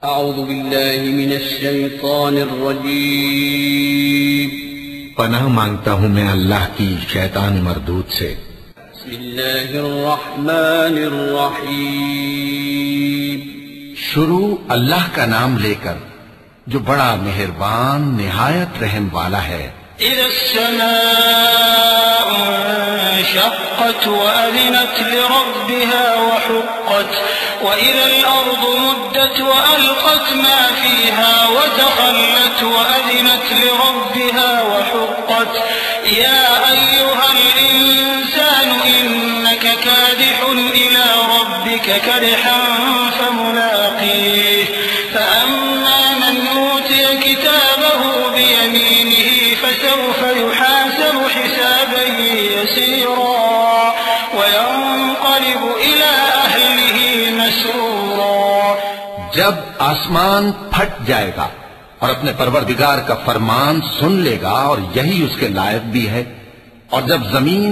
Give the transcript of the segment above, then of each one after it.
اعوذ باللہ من الشیطان الرجیم پناہ مانگتا ہوں میں اللہ کی شیطان مردود سے۔ بسم اللہ الرحمن الرحیم شروع اللہ کا نام لے کر جو بڑا مہربان نہایت رحم والا ہے۔ اذا السماء انشقت وأذنت لربها وحقت وإذا الأرض مدت وألقت ما فيها وتخلت وأذنت لربها وحقت يا أيها الإنسان إنك كادح إلى ربك كدحا فملاقيه فأما من أوتي كتابه بيمينه فسوف يحاسب حسابا يسيرا وينقلب إلى أهله مسرورا۔ جب آسمان پھٹ جائے گا اور اپنے پروردگار کا فرمان سن لے گا اور یہی اس کے لائق بھی ہے، اور جب زمین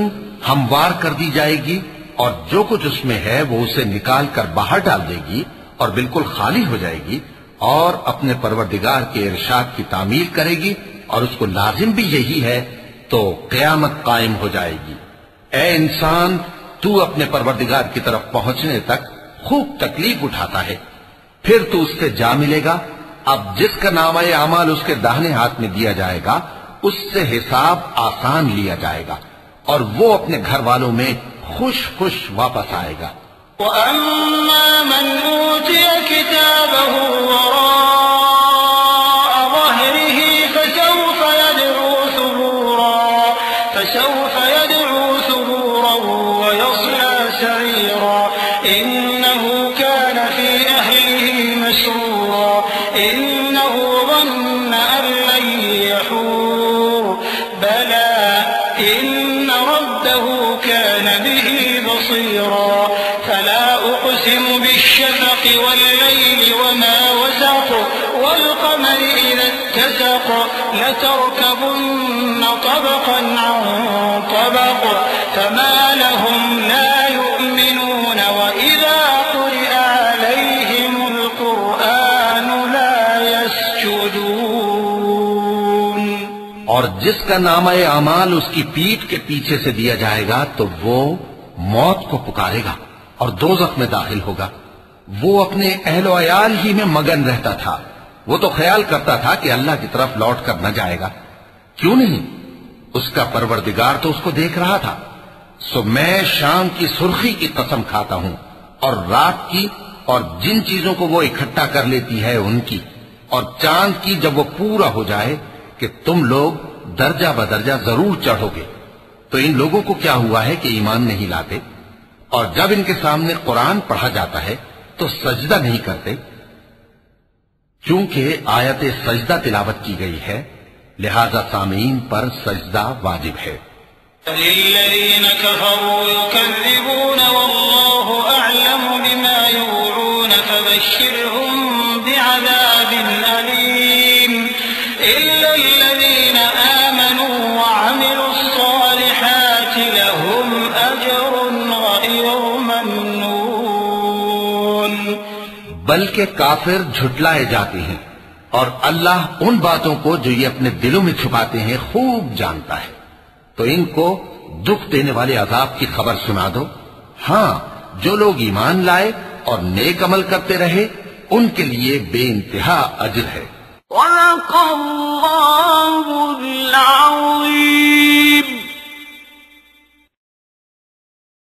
ہموار کر دی جائے گی اور جو کچھ اس میں ہے وہ اسے نکال کر باہر ڈال دے گی اور بالکل خالی ہو جائے گی اور اپنے پروردگار کے ارشاد کی تعمیل کرے گی اور اس کو لازم بھی یہی ہے، تو قیامت قائم ہو جائے گی۔ اے انسان، تو اپنے پروردگار کی طرف پہنچنے تک خوب تکلیف اٹھاتا ہے، پھر تو اس سے جا ملے گا۔ اب جس کا نامہ اعمال اس کے داہنے ہاتھ میں دیا جائے گا اس سے حساب آسان لیا جائے گا اور وہ اپنے گھر والوں میں خوش خوش واپس آئے گا۔ وَأَمَّا مَنْ أُوتِيَ كِتَابَهُ وَرَاءَ ظَهْرِهِ فَسَوْفَ يَدْعُو ثُبُورًا وَيَصْلَى سَعِيرًا إِنَّهُ كَانَ فِي أَهْلِهِ مَسْرُورًا إِنَّهُ ظَنَّ أَن لَّن يَحُورَ بَلَىٰ إِنَّ رَبَّهُ كَانَ بِهِ بَصِيرًا فَلَا أُقْسِمُ بِالشَّفَقِ وَاللَّيْلِ وَمَا وَسَقَ وَالْقَمَرِ إِذَا اتَّسَقَ لَتَرْكَبُنَّ طَبَقًا عَن طَبَقٍ فَمَا لَهُمْ لَا يُؤْمِنُونَ وَإِذَا قُرِئَ عَلَيْهِمُ الْقُرْآنُ لَا يَسْجُدُونَ۔ اور جس کا نامہ اعمال اس کی پیٹھ کے پیچھے سے دیا جائے گا تو وہ موت کو پکارے گا اور دوزخ میں داخل ہوگا۔ وہ اپنے اہل و عیال ہی میں مگن رہتا تھا، وہ تو خیال کرتا تھا کہ اللہ کی طرف لوٹ کر نہ جائے گا، کیوں نہیں؟ اس کا پروردگار تو اس کو دیکھ رہا تھا۔ سو میں شام کی سرخی کی قسم کھاتا ہوں اور رات کی اور جن چیزوں کو وہ اکٹھا کر لیتی ہے ان کی، اور چاند کی جب وہ پورا ہو جائے کہ تم لوگ درجہ بدرجہ ضرور چڑھو گے۔ تو ان لوگوں کو کیا ہوا ہے کہ ایمان نہیں لاتے، اور جب ان کے سامنے قرآن پڑھا جاتا ہے تو سجدہ نہیں کرتے، چونکہ آیت سجدہ تلاوت کی گئی ہے، لہذا سامعین پر سجدہ واجب ہے۔ للذین کفروا یکذبون واللہ اعلم بما یوعون فبشرهم بعذاب علیم الا الذین آمنوا وعملوا الصالحات لهم اجر غیر ممنون۔ بلکہ کافر جھٹلائے جاتے ہیں اور اللہ ان باتوں کو جو یہ اپنے دلوں میں چھپاتے ہیں خوب جانتا ہے، تو ان کو دکھ دینے والے عذاب کی خبر سنا دو۔ ہاں، جو لوگ ایمان لائے اور نیک عمل کرتے رہے ان کے لیے بے انتہا اجر ہے۔ وَلَقَ اللَّهُ